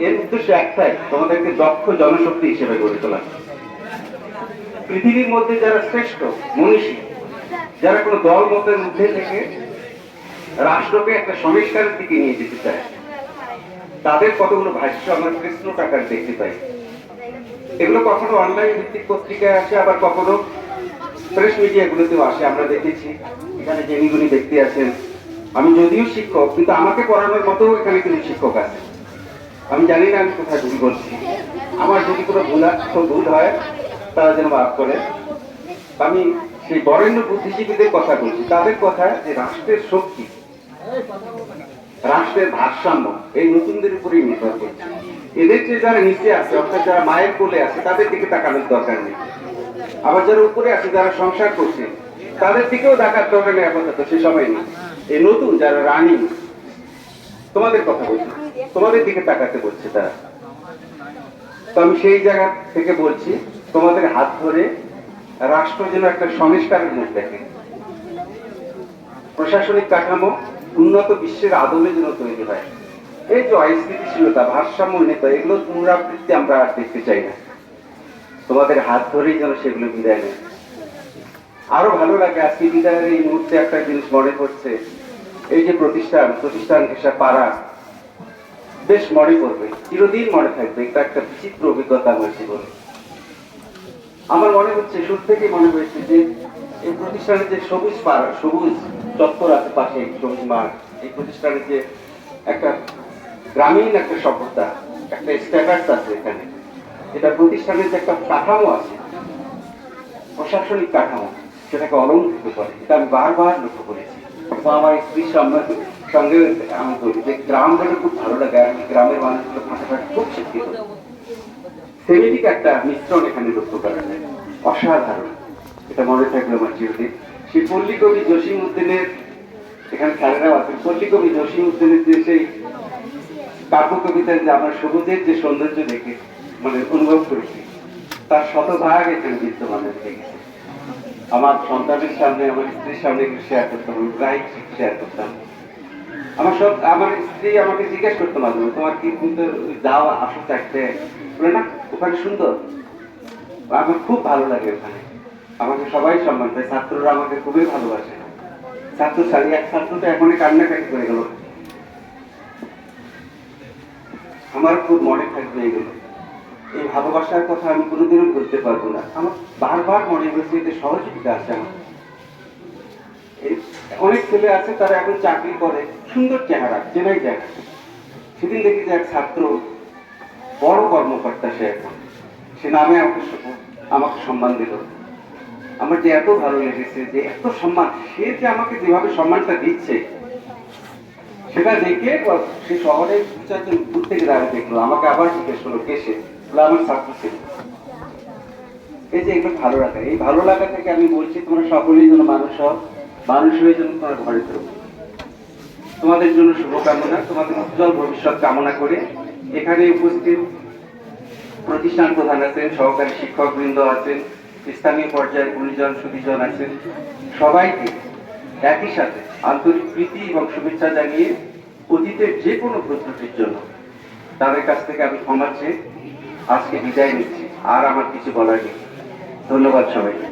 এর উদ্দেশ্য একটাই, তোমাদেরকে দক্ষ জনশক্তি হিসেবে গড়ে তোলা। পৃথিবীর মধ্যে যারা শ্রেষ্ঠ মনীষী, যারা কোনো দল মতের মধ্যে থেকে রাষ্ট্রকে একটা সংস্কারের দিকে নিয়ে যেতে চায়, তাদের কতগুলো ভাষ্য আমরা কৃষ্ণ টাকার দেখতে পাই। এগুলো কখনো অনলাইন ভিত্তিক পত্রিকায় আসে, আবার কখনো প্রেস মিডিয়াগুলোতেও আসে। আমরা দেখেছি এখানে যিনি ব্যক্তি আছেন, আমি যদিও শিক্ষক, কিন্তু আমাকে পড়ানোর মতো এখানে কিন্তু শিক্ষক আছে। আমি জানি না আমি কোথায় ভুল করছি, আমার যদি কোনো ভুল হয় তারা যেন মাফ করে। আমি সেই বরেণ্য বুদ্ধিজীবীদের কথা বলছি, তাদের কথা যে রাষ্ট্রের শক্তি, রাষ্ট্রের ভারসাম্য এই নতুনদের উপরেই নির্ভর করছে। এদের যে যারা নিচে আছে, অর্থাৎ যারা মায়ের কোলে আছে, তাদের দিকে তাকানোর দরকার নেই। আবার যারা উপরে আছে, যারা সংসার করছে, তাদের দিকেও দেখার দরকার নেই আপাতত, সে সময় নেই। এই নতুন যারা রানী, তোমাদের কথা বলছে, তোমাদের দিকে তাকাতে বলছে তারা। তো আমি সেই জায়গা থেকে বলছি, তোমাদের হাত ধরে রাষ্ট্র যেন একটা সংস্কারের মুখ দেখে, প্রশাসনিক কাঠামো উন্নত বিশ্বের আদলে যেন তৈরি হয়। এই যে অস্থিতিশীলতা, ভারসাম্যহীনতা, এগুলো পুনরাবৃত্তি আমরা আর দেখতে চাই না। তোমাদের হাত ধরেই যেন সেগুলো বিদায় নেয়। আরো ভালো লাগে আজকে বিদায়ের এই মুহূর্তে একটা জিনিস মনে পড়ছে, এই যে প্রতিষ্ঠান ঘেঁষা পাড়া, বেশ মনে পড়বে, চিরদিন মনে থাকবে। এটা একটা বিচিত্র অভিজ্ঞতা আমার জীবনে। আমার মনে হচ্ছে, শুরু থেকে মনে হয়েছে যে এই প্রতিষ্ঠানের যে সবুজ পাড়া, সবুজ চত্বর আছে পাশে, সবুজ মাঠ, এই প্রতিষ্ঠানের যে একটা গ্রামীণ একটা সভ্যতা, একটা স্ট্যাটাস আছে এখানে, এটা প্রতিষ্ঠানের যে একটা কাঠামো আছে, প্রশাসনিক কাঠামো, সেটাকে অলঙ্কৃত করে। এটা আমি বারবার লক্ষ্য করেছি। আমার স্ত্রীর সঙ্গে আমি বলি যে গ্রামগুলো খুব ভালো লাগে, গ্রামের মানুষগুলো ফাঁকাফাঁকি খুব শিক্ষিত, সেমিটিক একটা মিশ্রণ এখানে লক্ষ্য করা যায়, অসাধারণ। এটা মনে থাকলো আমার চিরদিন। সেই পল্লী কবি জসিম উদ্দিনের, এখানে খেলারাও আছে, পল্লী কবি জসিম উদ্দিনের যে সেই কাব্য কবিতার যে আমরা সবুজের যে সৌন্দর্য দেখে মানে অনুভব করেছি, তার শতভাগ এখানে বিদ্যমান দেখেছি। আমার সন্তানের সামনে, আমার স্ত্রীর সামনে শেয়ার করতাম, প্রায় শেয়ার করতাম। আমার স্ত্রী আমাকে জিজ্ঞেস করতো মাঝে, তোমার কি কিন্তু যাও আসো চাইতে বলে না, ওখানে সুন্দর, আমার খুব ভালো লাগে ওখানে, আমাকে সবাই সম্মান দেয়, ছাত্ররা আমাকে খুবই ভালোবাসে। ছাত্র ছাড়ি এক ছাত্র তো এখনই কান্নাকাটি করে গেল। আমার খুব মনে থাকবে এগুলো, এই ভালোবাসার কথা আমি কোনোদিনও বলতে পারবো না। আমার বারবার মনে হয়েছে এদের সহযোগিতা আছে আমার। অনেক ছেলে আছে তারা এখন চাকরি করে, সুন্দর চেহারা, চেনাই যায়। সেদিন দেখি যে এক ছাত্র বড় কর্মকর্তা, সে এখন সে নামে আমাকে সম্মান দিল। আমার যে এত ভালো লেগেছে যে এত সম্মান, সে যে আমাকে যেভাবে সম্মানটা দিচ্ছে, সেটা দেখে সে শহরে দু চারজন দূর থেকে দাঁড়িয়ে দেখলো, আমাকে আবার জিজ্ঞেস করলো কে সে, আমার ছাত্র ছিল। এই যে একটু ভালো লাগা, এই ভালো লাগা থেকে আমি বলছি, তোমরা সকলেই যেন মানুষ হও, মানুষ হয়ে যেন তোমার ঘরে থাকো। তোমাদের জন্য শুভকামনা, তোমাদের উজ্জ্বল ভবিষ্যৎ কামনা করে এখানে উপস্থিত প্রতিষ্ঠান প্রধান আছেন, সহকারী শিক্ষক বৃন্দ আছেন, স্থানীয় পর্যায়ের গুণীজন সুধীজন আছেন, সবাইকে একই সাথে আন্তরিক প্রীতি এবং শুভেচ্ছা জানিয়ে অতীতের যে কোনো প্রস্তুতির জন্য তাদের কাছ থেকে আমি ক্ষমা চেয়ে আজকে বিদায় নিচ্ছি। আর আমার কিছু বলার নেই। ধন্যবাদ সবাইকে।